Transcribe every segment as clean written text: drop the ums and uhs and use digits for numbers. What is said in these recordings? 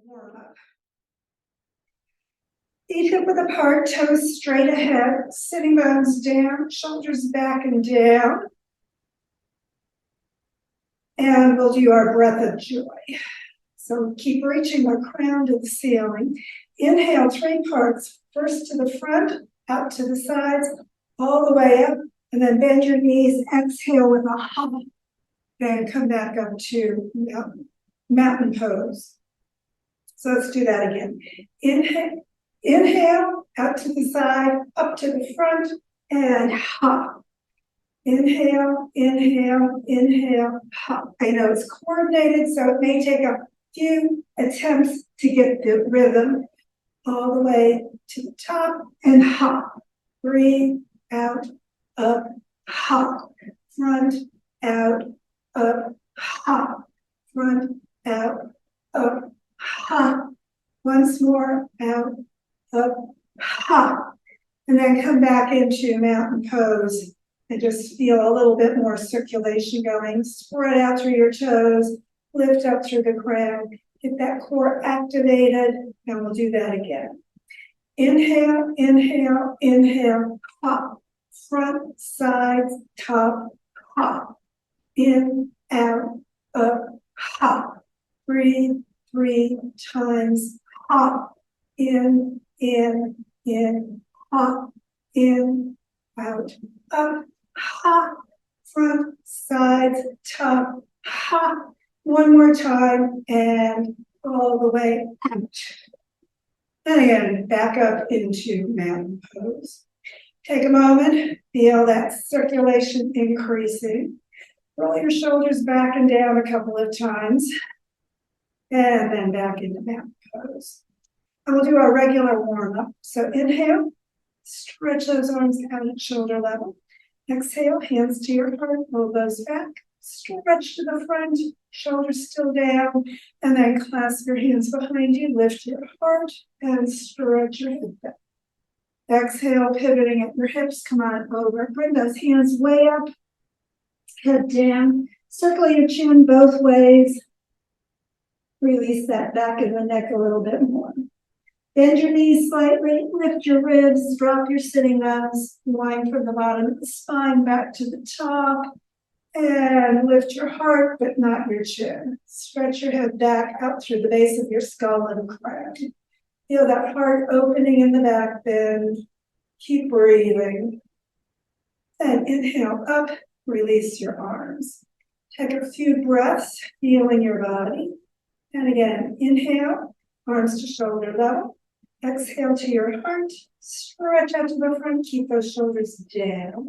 warm up. Feet hip width apart, toes straight ahead, sitting bones down, shoulders back and down. And we'll do our breath of joy. So keep reaching the crown to the ceiling. Inhale, 3 parts. First to the front, out to the sides, all the way up, and then bend your knees. Exhale with a hop. Then come back up to mountain pose. So let's do that again. Inhale, out to the side, up to the front, and hop. Inhale, inhale, inhale, hop. I know it's coordinated, so it may take a few attempts to get the rhythm all the way to the top and hop. Breathe out, up, hop. Front, out, up, hop. Front, out, up, hop. Once more, out, up, hop. And then come back into mountain pose and just feel a little bit more circulation going. Spread out through your toes, lift up through the crown, get that core activated, and we'll do that again. Inhale, inhale, inhale, hop. Front, sides, top, hop. In, out, up, hop. Breathe 3 times, hop. In, hop. In, out, up, hop. Front, sides, top, hop. One more time, and all the way out. And again, back up into mountain pose. Take a moment, feel that circulation increasing. Roll your shoulders back and down a couple of times. And then back into mountain pose. And we'll do our regular warm-up. So inhale, stretch those arms out at shoulder level. Exhale, hands to your heart, elbows back. Stretch to the front, shoulders still down, and then clasp your hands behind you, lift your heart, and stretch your head back. Exhale, pivoting at your hips, come on over. Bring those hands way up, head down. Circle your chin both ways. Release that back of the neck a little bit more. Bend your knees slightly, lift your ribs, drop your sitting bones, wind from the bottom of the spine back to the top. And lift your heart, but not your chin. Stretch your head back out through the base of your skull and crown. Feel that heart opening in the back bend. Keep breathing. And inhale up, release your arms. Take a few breaths, feeling your body. And again, inhale, arms to shoulder level. Exhale to your heart. Stretch out to the front, keep those shoulders down.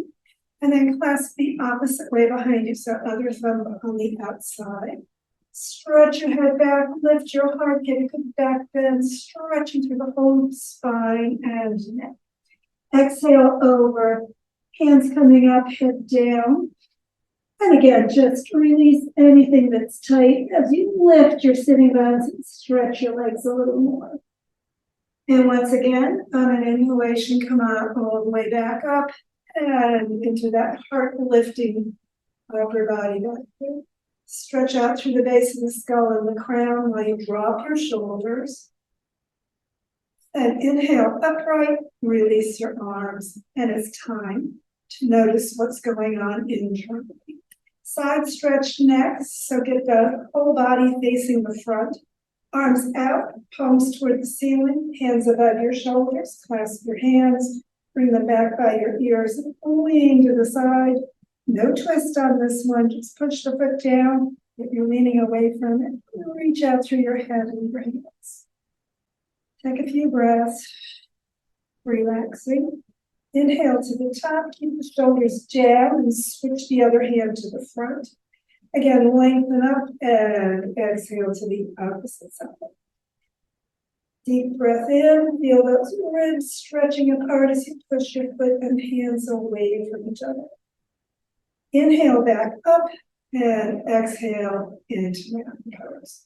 And then clasp the opposite way behind you, so other thumb on the outside. Stretch your head back, lift your heart, get a good back bend, stretching through the whole spine and neck. Exhale over, hands coming up, head down. And again, just release anything that's tight as you lift your sitting bones and stretch your legs a little more. And once again, on an inhalation, come out all the way back up. And into that heart lifting upper body back there. Stretch out through the base of the skull and the crown while you drop your shoulders. And inhale upright, release your arms. And it's time to notice what's going on internally. Side stretch next, so get the whole body facing the front. Arms out, palms toward the ceiling, hands above your shoulders, clasp your hands. Bring them back by your ears and lean to the side. No twist on this one. Just push the foot down. If you're leaning away from it, reach out through your head and your hands. Take a few breaths. Relaxing. Inhale to the top. Keep the shoulders down and switch the other hand to the front. Again, lengthen up and exhale to the opposite side. Deep breath in, feel those ribs stretching apart as you push your foot and hands away from each other. Inhale back up and exhale into mountain pose.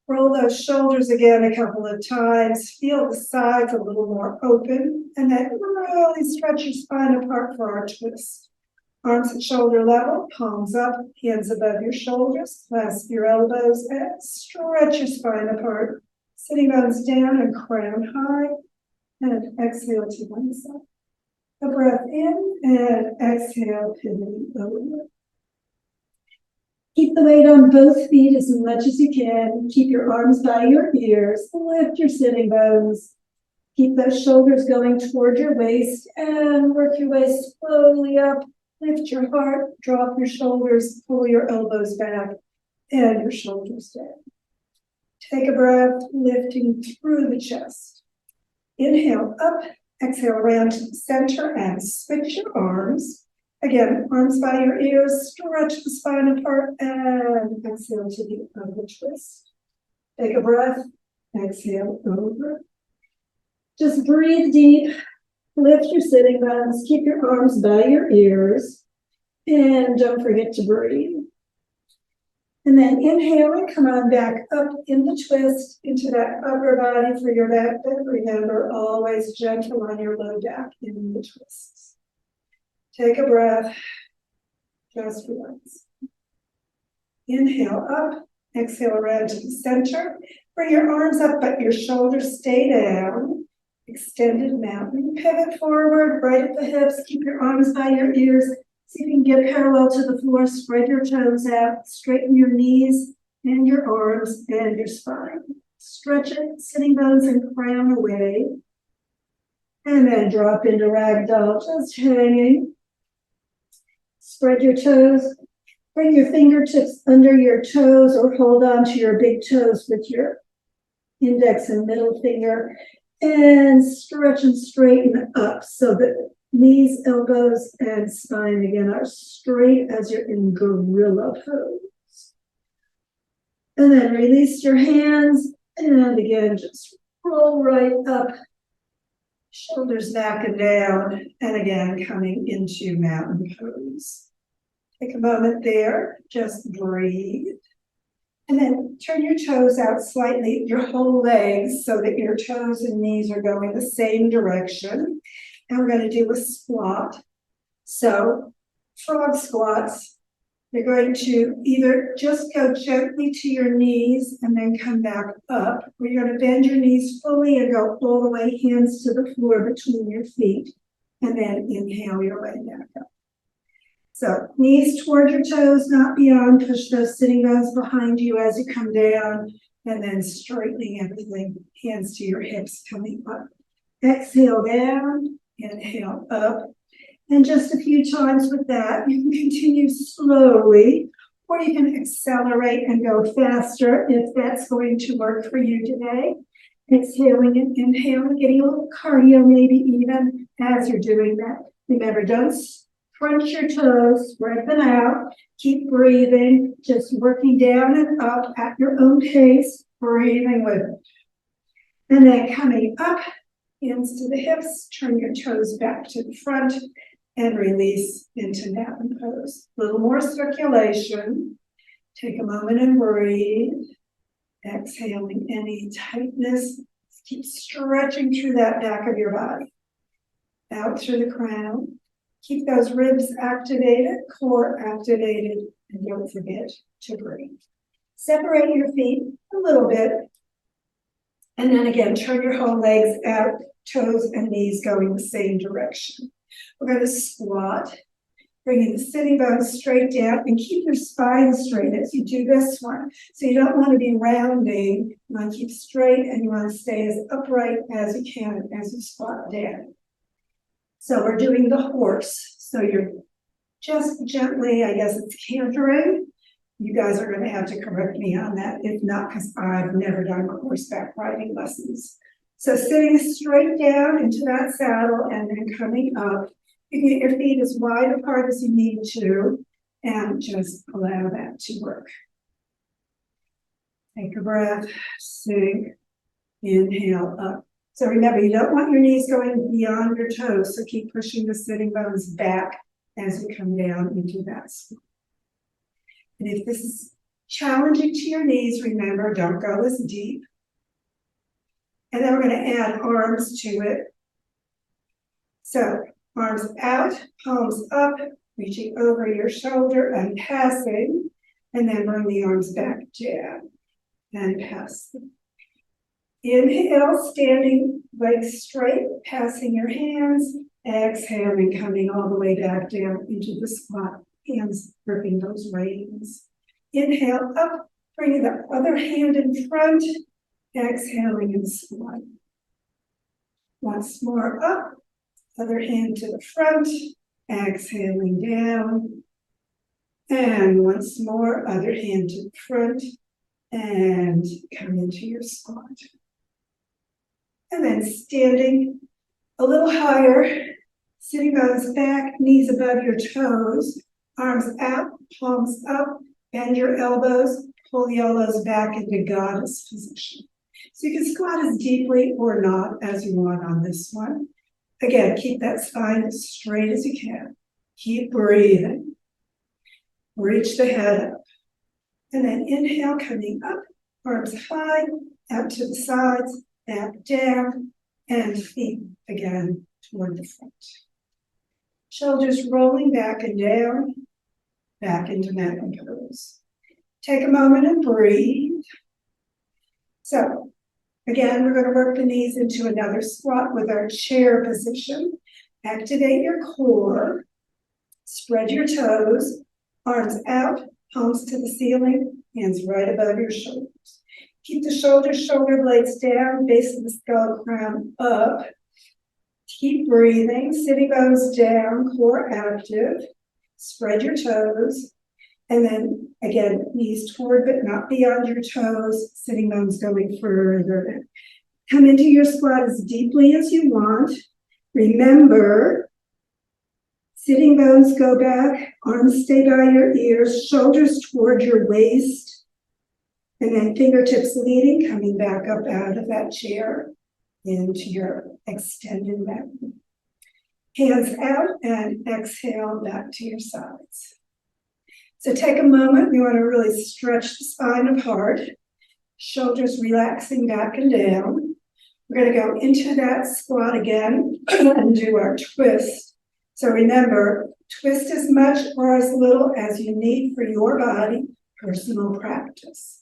Roll those shoulders again a couple of times. Feel the sides a little more open and then really stretch your spine apart for our twist. Arms at shoulder level, palms up, hands above your shoulders, clasp your elbows and stretch your spine apart. Sitting bones down and crown high. And exhale to one side. A breath in and exhale, pivoting over. Keep the weight on both feet as much as you can. Keep your arms by your ears. Lift your sitting bones. Keep those shoulders going toward your waist and work your way slowly up. Lift your heart, drop your shoulders, pull your elbows back and your shoulders down. Take a breath, lifting through the chest. Inhale up, exhale around to the center and switch your arms. Again, arms by your ears, stretch the spine apart and exhale to the other twist. Take a breath, exhale over. Just breathe deep, lift your sitting bones, keep your arms by your ears, and don't forget to breathe. And then inhale and come on back up in the twist into that upper body for your back bend. Remember, always gentle on your low back in the twists. Take a breath, just relax. Inhale up, exhale around to the center. Bring your arms up, but your shoulders stay down. Extended mountain, pivot forward, right at the hips, keep your arms by your ears. See if you can get parallel to the floor, spread your toes out, straighten your knees and your arms and your spine. Stretch it, sitting bones and crown away. And then drop into ragdoll, just hanging. Spread your toes, bring your fingertips under your toes or hold on to your big toes with your index and middle finger. And stretch and straighten up so that knees, elbows, and spine again are straight as you're in gorilla pose. And then release your hands and again just roll right up, shoulders back and down, and again coming into mountain pose. Take a moment there, just breathe. And then turn your toes out slightly, your whole legs, so that your toes and knees are going the same direction. And we're going to do a squat. So, frog squats, you're going to either just go gently to your knees and then come back up, or you're going to bend your knees fully and go all the way, hands to the floor between your feet, and then inhale your way back up. So knees toward your toes, not beyond. Push those sitting bones behind you as you come down, and then straightening everything. Hands to your hips coming up. Exhale down, inhale up. And just a few times with that, you can continue slowly, or you can accelerate and go faster if that's going to work for you today. Exhaling and inhaling, getting a little cardio maybe even as you're doing that. Remember, don't crunch your toes, spread them out, keep breathing, just working down and up at your own pace, breathing with it. And then coming up, hands to the hips, turn your toes back to the front, and release into mountain pose. A little more circulation. Take a moment and breathe. Exhaling any tightness. Keep stretching through that back of your body. Out through the crown. Keep those ribs activated, core activated, and don't forget to breathe. Separate your feet a little bit. And then again, turn your whole legs out, toes and knees going the same direction. We're going to squat, bringing the sitting bones straight down, and keep your spine straight as you do this one. So you don't want to be rounding. You want to keep straight, and you want to stay as upright as you can as you squat down. So we're doing the horse. So you're just gently, I guess it's cantering. You guys are going to have to correct me on that, if not, because I've never done horseback riding lessons. So sitting straight down into that saddle and then coming up. You can get your feet as wide apart as you need to, and just allow that to work. Take a breath, sink, inhale up. So remember, you don't want your knees going beyond your toes, so keep pushing the sitting bones back as you come down into that squat. And if this is challenging to your knees, remember, don't go as deep. And then we're going to add arms to it. So arms out, palms up, reaching over your shoulder and passing, and then bring the arms back down and pass them. Inhale, standing legs straight, passing your hands. Exhaling, coming all the way back down into the squat. Hands gripping those reins. Inhale up, bringing the other hand in front. Exhaling and squat. Once more up, other hand to the front. Exhaling down. And once more, other hand to the front. And come into your squat. And then standing a little higher, sitting bones back, knees above your toes, arms out, palms up, bend your elbows, pull the elbows back into goddess position. So you can squat as deeply or not as you want on this one. Again, keep that spine as straight as you can. Keep breathing. Reach the head up. And then inhale, coming up, arms high, out to the sides, back down, and feet again toward the front. Shoulders rolling back and down, back into mountain pose. Take a moment and breathe. So, again, we're going to work the knees into another squat with our chair position. Activate your core. Spread your toes, arms out, palms to the ceiling, hands right above your shoulders. Keep the shoulders, shoulder blades down, base of the skull, crown up. Keep breathing, sitting bones down, core active. Spread your toes. And then again, knees toward but not beyond your toes, sitting bones going further. Come into your squat as deeply as you want. Remember, sitting bones go back, arms stay by your ears, shoulders toward your waist. And then fingertips leading, coming back up out of that chair into your extended back. Hands out and exhale back to your sides. So take a moment, you want to really stretch the spine apart, shoulders relaxing back and down. We're going to go into that squat again and do our twist. So remember, twist as much or as little as you need for your body, personal practice.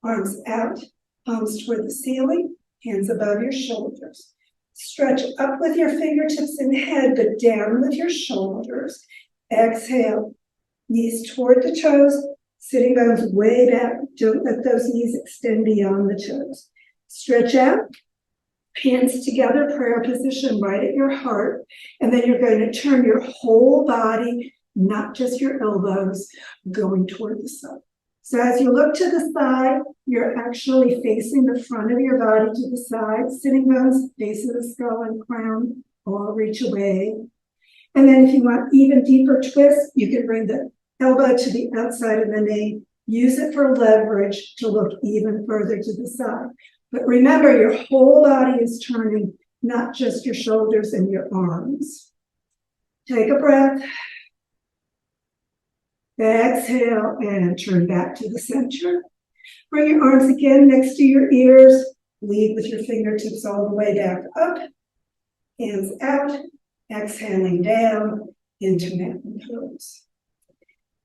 Arms out, palms toward the ceiling, hands above your shoulders. Stretch up with your fingertips and head, but down with your shoulders. Exhale, knees toward the toes, sitting bones way back. Don't let those knees extend beyond the toes. Stretch out, hands together, prayer position right at your heart. And then you're going to turn your whole body, not just your elbows, going toward the side. So as you look to the side, you're actually facing the front of your body to the side, sitting bones, base of the skull and crown, all reach away. And then if you want even deeper twist, you can bring the elbow to the outside of the knee, use it for leverage to look even further to the side. But remember, your whole body is turning, not just your shoulders and your arms. Take a breath. Exhale and turn back to the center. Bring your arms again next to your ears. Lead with your fingertips all the way back up. Hands out. Exhaling down into mountain pose.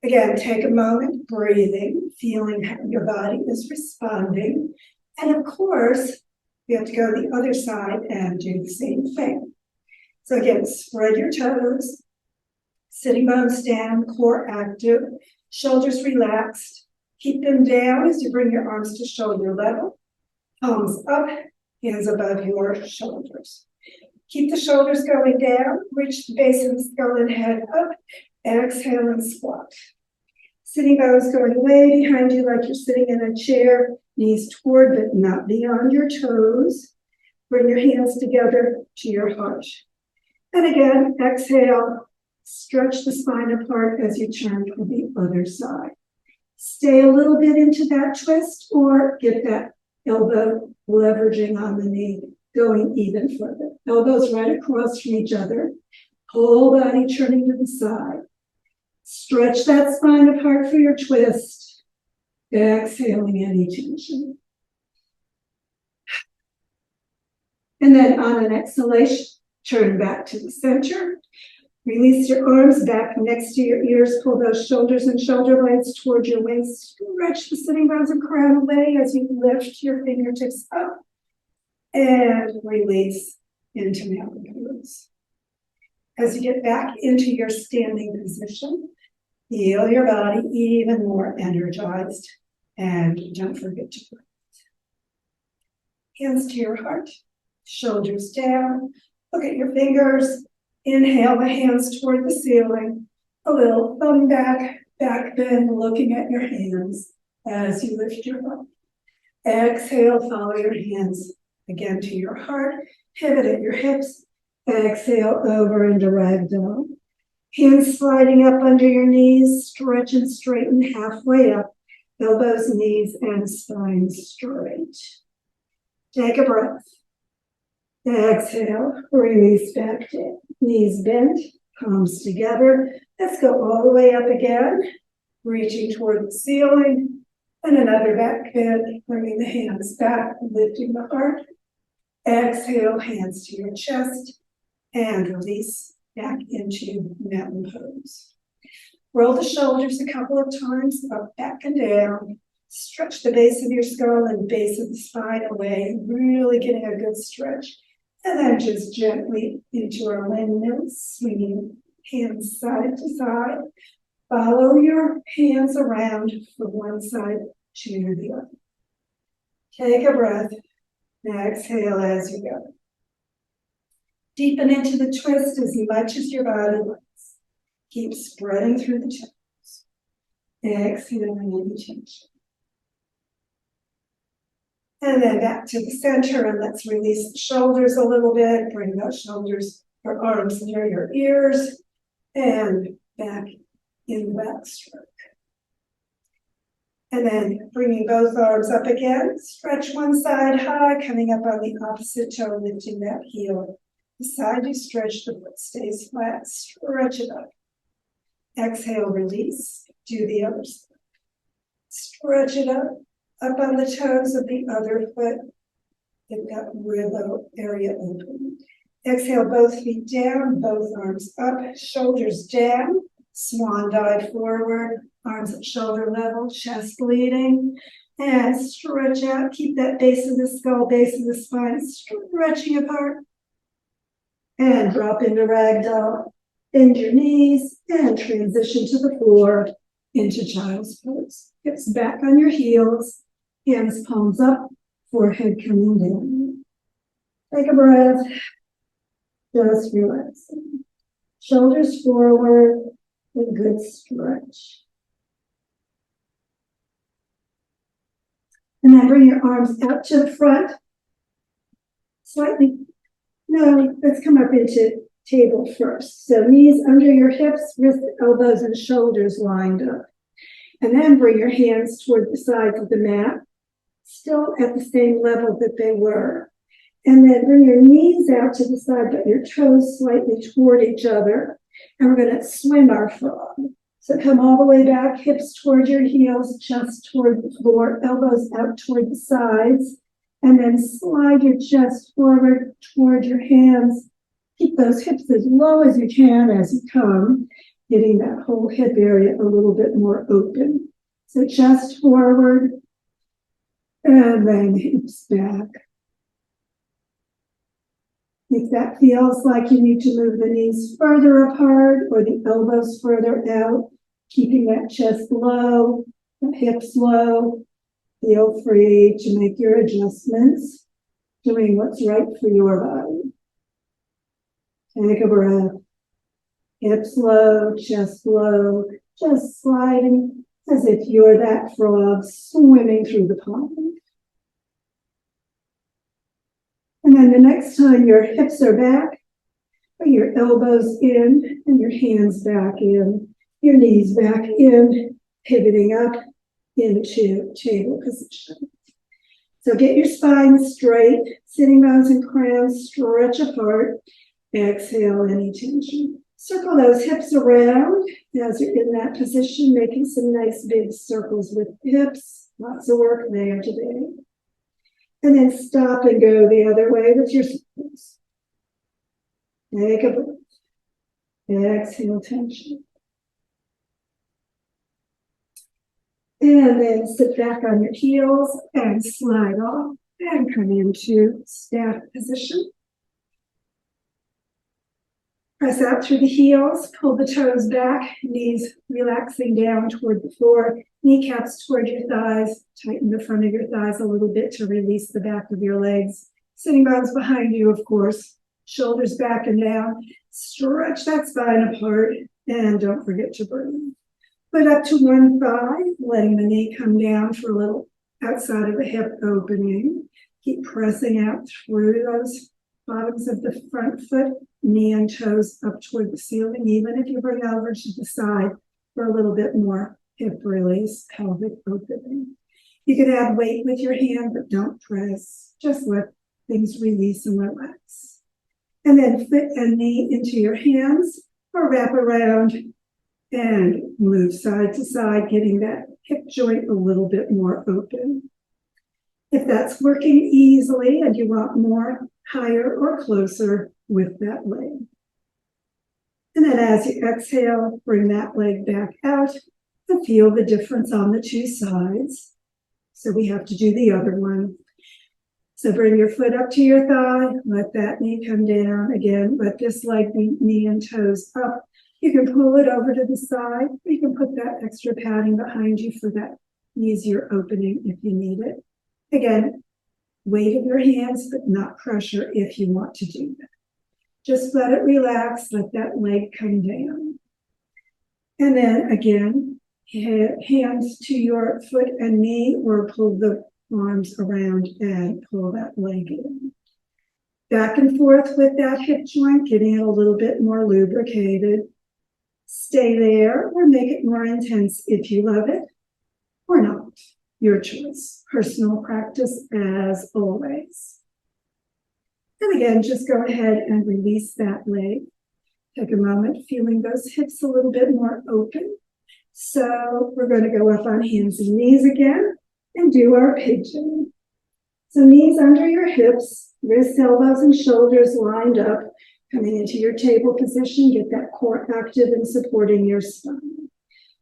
Again, take a moment, breathing, feeling how your body is responding. And of course, you have to go to the other side and do the same thing. So again, spread your toes. Sitting bones down, core active, shoulders relaxed. Keep them down as you bring your arms to shoulder level. Palms up, hands above your shoulders. Keep the shoulders going down, reach the base of the skull and head up, exhale and squat. Sitting bones going way behind you like you're sitting in a chair, knees toward but not beyond your toes. Bring your hands together to your heart. And again, exhale. Stretch the spine apart as you turn to the other side. Stay a little bit into that twist or get that elbow leveraging on the knee, going even further. Elbows right across from each other. Whole body turning to the side. Stretch that spine apart for your twist. Exhaling any tension. And then on an exhalation, turn back to the center. Release your arms back next to your ears. Pull those shoulders and shoulder blades toward your waist. Stretch the sitting bones and crown away as you lift your fingertips up. and release into mountain pose. As you get back into your standing position, feel your body even more energized, and don't forget to breathe. Hands to your heart, shoulders down. Look at your fingers. Inhale the hands toward the ceiling. A little thumb back bend, looking at your hands as you lift your heart. Exhale, follow your hands again to your heart. Pivot at your hips. Exhale over into ragdoll. Hands sliding up under your knees, stretch and straighten halfway up. Elbows, knees, and spine straight. Take a breath. Exhale, release back down. Knees bent, palms together. Let's go all the way up again, reaching toward the ceiling. And another back bend, bringing the hands back, lifting the heart. Exhale, hands to your chest, and release back into mountain pose. Roll the shoulders a couple of times, up, back, and down. Stretch the base of your skull and base of the spine away, really getting a good stretch. And then just gently into our windmills, swinging hands side to side. Follow your hands around from one side to the other. Take a breath. Exhale as you go. Deepen into the twist as much as your body lets. Keep spreading through the toes. Exhaling any tension. And then back to the center, and let's release the shoulders a little bit. Bring those shoulders or arms near your ears, and back in the backstroke. And then bringing both arms up again. Stretch one side high, coming up on the opposite toe, lifting that heel. The side you stretch, the foot stays flat. Stretch it up. Exhale, release. Do the other side. Stretch it up on the toes of the other foot. Get that rib area open. Exhale, both feet down, both arms up, shoulders down, swan dive forward, arms at shoulder level, chest leading, and stretch out. Keep that base of the skull, base of the spine, stretching apart. And drop into ragdoll, bend your knees, and transition to the floor into child's pose. Hips back on your heels, hands palms up, forehead coming down. Take a breath, just relaxing. Shoulders forward, a good stretch. And then bring your arms out to the front, slightly. No, let's come up into table first. So knees under your hips, wrists, elbows, and shoulders lined up. And then bring your hands toward the sides of the mat, still at the same level that they were. And then bring your knees out to the side, but your toes slightly toward each other. And we're going to swim our frog. So come all the way back, hips toward your heels, chest toward the floor, elbows out toward the sides. And then slide your chest forward toward your hands. Keep those hips as low as you can as you come, getting that whole hip area a little bit more open. So chest forward, and then hips back. If that feels like you need to move the knees further apart or the elbows further out, keeping that chest low, the hips low, feel free to make your adjustments, doing what's right for your body. Take a breath. Hips low, chest low, just sliding as if you're that frog swimming through the pond. And then the next time your hips are back, put your elbows in and your hands back in, your knees back in, pivoting up into table position. So get your spine straight, sitting bones and crowns stretch apart. Exhale any tension. Circle those hips around as you're in that position, making some nice big circles with hips. Lots of work there today. And then stop and go the other way with your circles. Take a breath. Exhale tension. And then sit back on your heels and slide off. And come into staff position. Press out through the heels, pull the toes back, knees relaxing down toward the floor, kneecaps toward your thighs, tighten the front of your thighs a little bit to release the back of your legs. Sitting bones behind you, of course, shoulders back and down. Stretch that spine apart, and don't forget to breathe. Foot up to one thigh, letting the knee come down for a little outside of the hip opening. Keep pressing out through those bottoms of the front foot, knee and toes up toward the ceiling, even if you bring over to the side for a little bit more hip release, pelvic opening. You can add weight with your hand, but don't press. Just let things release and relax. And then fit a knee into your hands or wrap around and move side to side, getting that hip joint a little bit more open. If that's working easily and you want more, higher or closer with that leg. And then as you exhale, bring that leg back out and feel the difference on the two sides. So we have to do the other one. So bring your foot up to your thigh, let that knee come down. Again, let this leg be knee and toes up. You can pull it over to the side. You can put that extra padding behind you for that easier opening if you need it. Again, weight of your hands, but not pressure if you want to do that. Just let it relax, let that leg come down. And then again, hands to your foot and knee, or pull the arms around and pull that leg in. Back and forth with that hip joint, getting it a little bit more lubricated. Stay there or make it more intense if you love it, or not. Your choice. Personal practice as always. And again, just go ahead and release that leg. Take a moment feeling those hips a little bit more open. So we're going to go up on hands and knees again and do our pigeon. So knees under your hips, wrists, elbows, and shoulders lined up, coming into your table position. Get that core active and supporting your spine.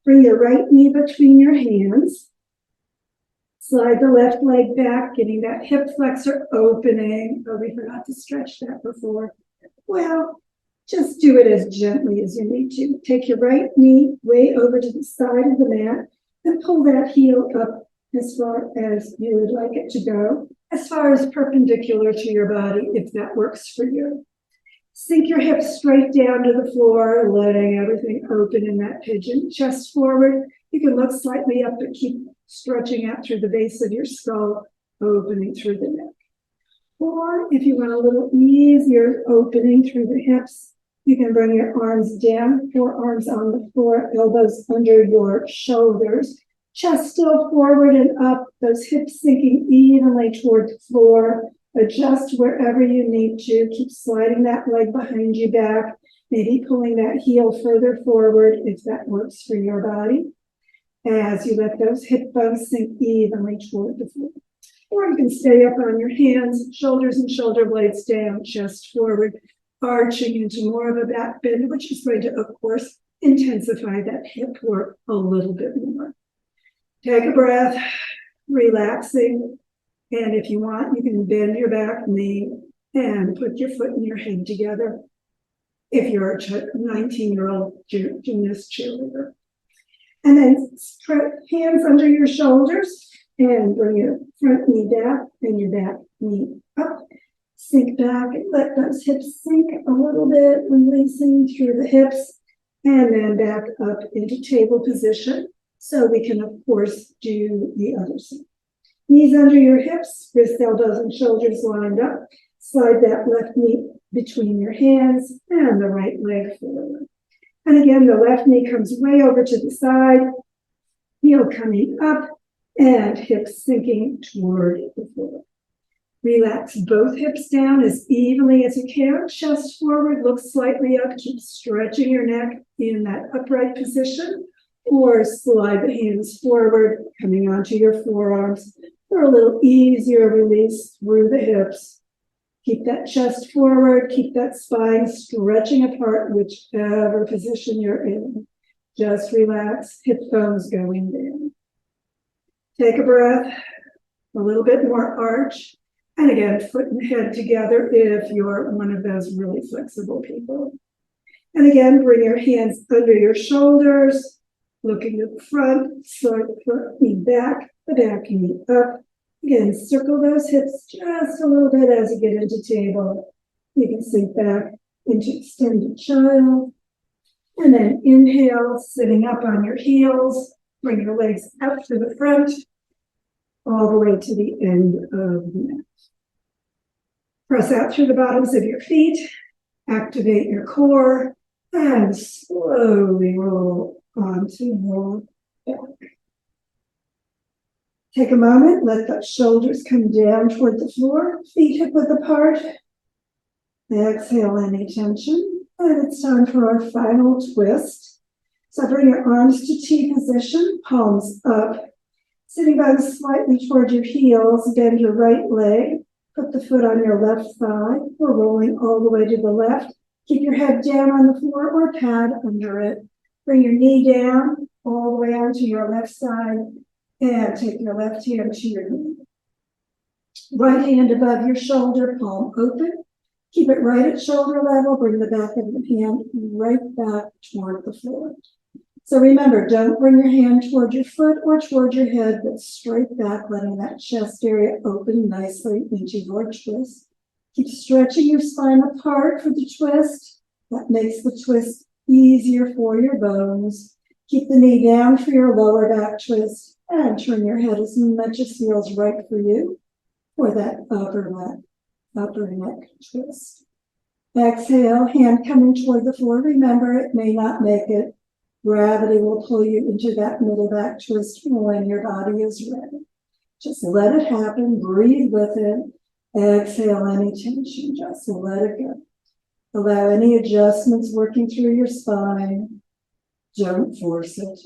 Bring your right knee between your hands. Slide the left leg back, getting that hip flexor opening. Oh, we forgot to stretch that before. Well, just do it as gently as you need to. Take your right knee way over to the side of the mat and pull that heel up as far as you would like it to go, as far as perpendicular to your body, if that works for you. Sink your hips straight down to the floor, letting everything open in that pigeon. Chest forward. You can look slightly up, but keep stretching out through the base of your skull, opening through the neck. Or if you want a little easier opening through the hips, you can bring your arms down, forearms on the floor, elbows under your shoulders, chest still forward and up, those hips sinking evenly toward the floor. Adjust wherever you need to. Keep sliding that leg behind you back, maybe pulling that heel further forward if that works for your body, as you let those hip bones sink evenly toward the floor. Or you can stay up on your hands, shoulders and shoulder blades down, chest forward, arching into more of a back bend, which is going to, of course, intensify that hip work a little bit more. Take a breath, relaxing. And if you want, you can bend your back knee and put your foot and your head together if you're a 19-year-old gymnast cheerleader. And then hands under your shoulders and bring your front knee back and your back knee up. Sink back and let those hips sink a little bit, releasing through the hips, and then back up into table position. So we can, of course, do the other side. Knees under your hips, wrists, elbows, and shoulders lined up. Slide that left knee between your hands and the right leg forward. And again, the left knee comes way over to the side, heel coming up, and hips sinking toward the floor. Relax both hips down as evenly as you can. Chest forward, look slightly up. Keep stretching your neck in that upright position. Or slide the hands forward, coming onto your forearms for a little easier release through the hips. Keep that chest forward, keep that spine stretching apart, whichever position you're in. Just relax, hip bones going down. Take a breath, a little bit more arch. And again, foot and head together if you're one of those really flexible people. And again, bring your hands under your shoulders, looking to the front, slide the front knee back, the back knee up. Again, circle those hips just a little bit as you get into table. You can sink back into extended child. And then inhale, sitting up on your heels. Bring your legs out to the front, all the way to the end of the mat. Press out through the bottoms of your feet. Activate your core. And slowly roll onto your back. Take a moment, let the shoulders come down toward the floor, feet hip width apart. Exhale any tension, and it's time for our final twist. So bring your arms to T position, palms up, sitting bones slightly toward your heels, bend your right leg, put the foot on your left thigh. We're rolling all the way to the left. Keep your head down on the floor or pad under it. Bring your knee down all the way onto your left side and take your left hand to your knee. Right hand above your shoulder, palm open. Keep it right at shoulder level. Bring the back of the hand right back toward the floor. So remember, don't bring your hand toward your foot or toward your head, but straight back, letting that chest area open nicely into your twist. Keep stretching your spine apart for the twist. That makes the twist easier for your bones. Keep the knee down for your lower back twist and turn your head as much as feels right for you for that upper neck twist. Exhale, hand coming toward the floor. Remember, it may not make it. Gravity will pull you into that middle back twist when your body is ready. Just let it happen. Breathe with it. Exhale any tension, just let it go. Allow any adjustments working through your spine. Don't force it,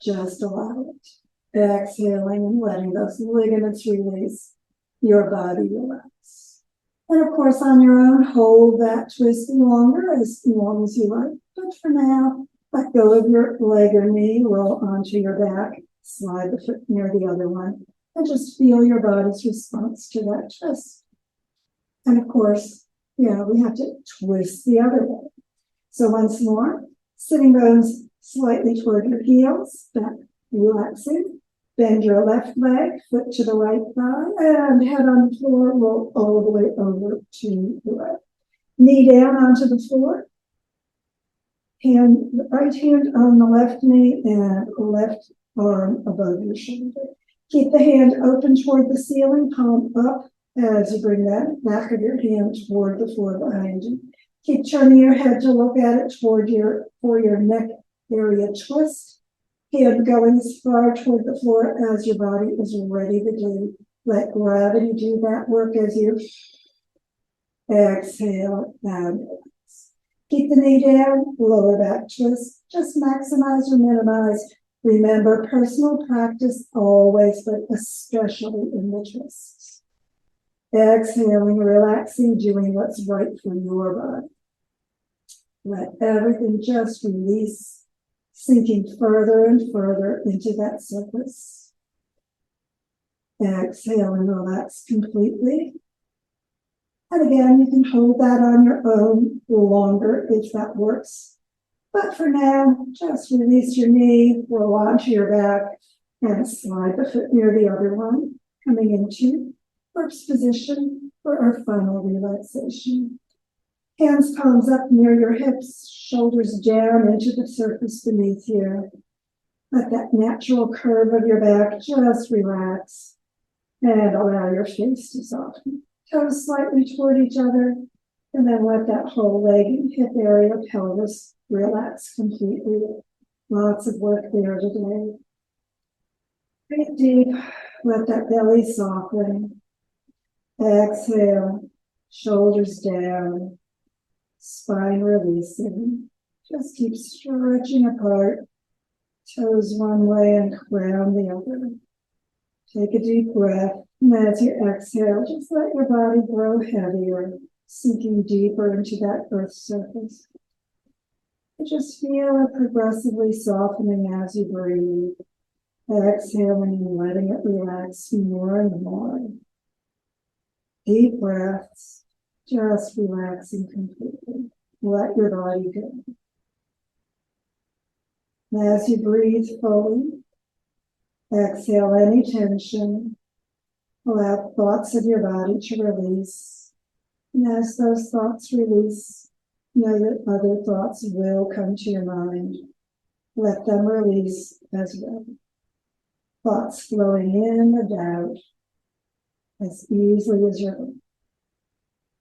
just allow it. Exhaling and letting those ligaments release, your body relax. And of course, on your own, hold that twist longer, as long as you like. But for now, let go of your leg or knee, roll onto your back, slide the foot near the other one, and just feel your body's response to that twist. And of course, we have to twist the other way. So once more, sitting bones slightly toward your heels, back relaxing. Bend your left leg, foot to the right thigh, and head on the floor, roll all the way over to the right. Knee down onto the floor. The right hand on the left knee and left arm above your shoulder. Keep the hand open toward the ceiling, palm up as you bring that back of your hand toward the floor behind you. Keep turning your head to look at it for your neck area twist. Hand going as far toward the floor as your body is ready to do. Let gravity do that work as you exhale and relax. Keep the knee down, lower back twist. Just maximize or minimize. Remember, personal practice always, but especially in the twists. Exhaling, relaxing, doing what's right for your body. Let everything just release. Sinking further and further into that surface. Exhale and relax completely. And again, you can hold that on your own longer if that works. But for now, just release your knee, roll onto your back, and slide the foot near the other one, coming into corpse position for our final relaxation. Hands, palms up near your hips, shoulders down into the surface beneath you. Let that natural curve of your back just relax and allow your face to soften. Toes slightly toward each other, and then let that whole leg and hip area, pelvis relax completely. Lots of work there today. Breathe deep, let that belly soften. Exhale, shoulders down. Spine releasing. Just keep stretching apart. Toes one way and crown the other. Take a deep breath. And as you exhale, just let your body grow heavier, sinking deeper into that earth surface. And just feel it progressively softening as you breathe. Exhaling and letting it relax more and more. Deep breaths, just relaxing completely. Let your body go. And as you breathe fully, exhale any tension. Allow thoughts of your body to release. And as those thoughts release, know that other thoughts will come to your mind. Let them release as well. Thoughts flowing in and out as easily as you're able.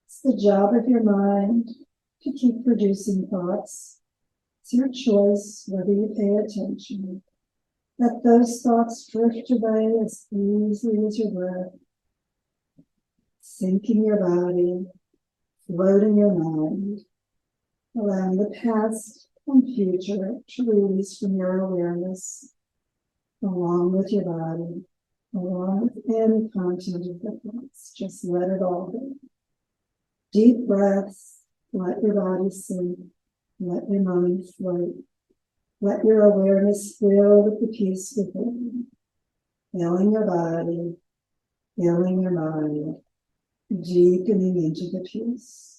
It's the job of your mind to keep producing thoughts. It's your choice whether you pay attention. Let those thoughts drift away as easily as your breath. Sink in your body, float in your mind, allowing the past and future to release from your awareness, along with your body, along with any content of the thoughts. Just let it all go. Deep breaths, let your body sink, let your mind float. Let your awareness fill with the peace within, filling your body, filling your mind, deepening into the peace.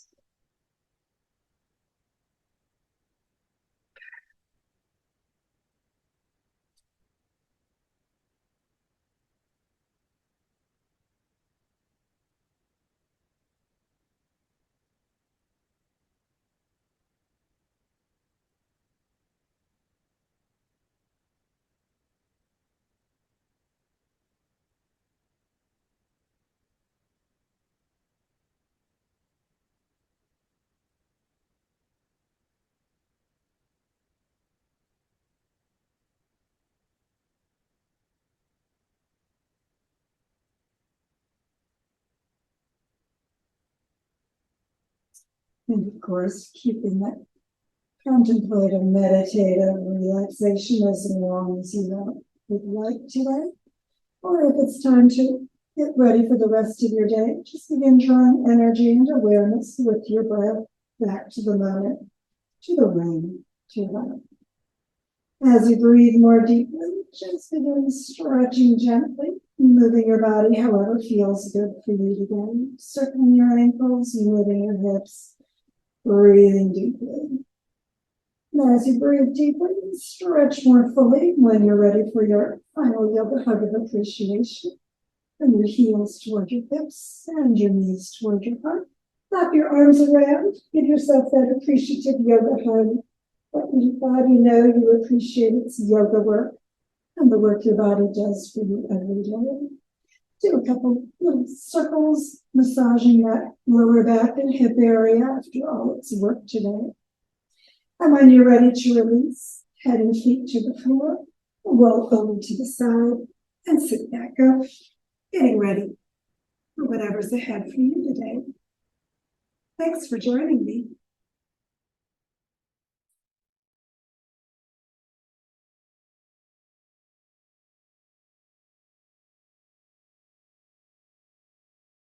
And of course, keeping that contemplative, meditative relaxation as long as you would like today. Or if it's time to get ready for the rest of your day, just begin drawing energy and awareness with your breath back to the moment, to the room, to your heart. As you breathe more deeply, just begin stretching gently, moving your body however feels good for you today. Circling your ankles, moving your hips, breathing deeply. And as you breathe deeply, stretch more fully when you're ready for your final yoga hug of appreciation. Bring your heels toward your hips and your knees toward your heart. Wrap your arms around. Give yourself that appreciative yoga hug. Let your body know you appreciate its yoga work and the work your body does for you every day. Do a couple little circles, massaging that lower back and hip area after all its work today. And when you're ready to release, head and feet to the floor, roll over to the side, and sit back up, getting ready for whatever's ahead for you today. Thanks for joining me.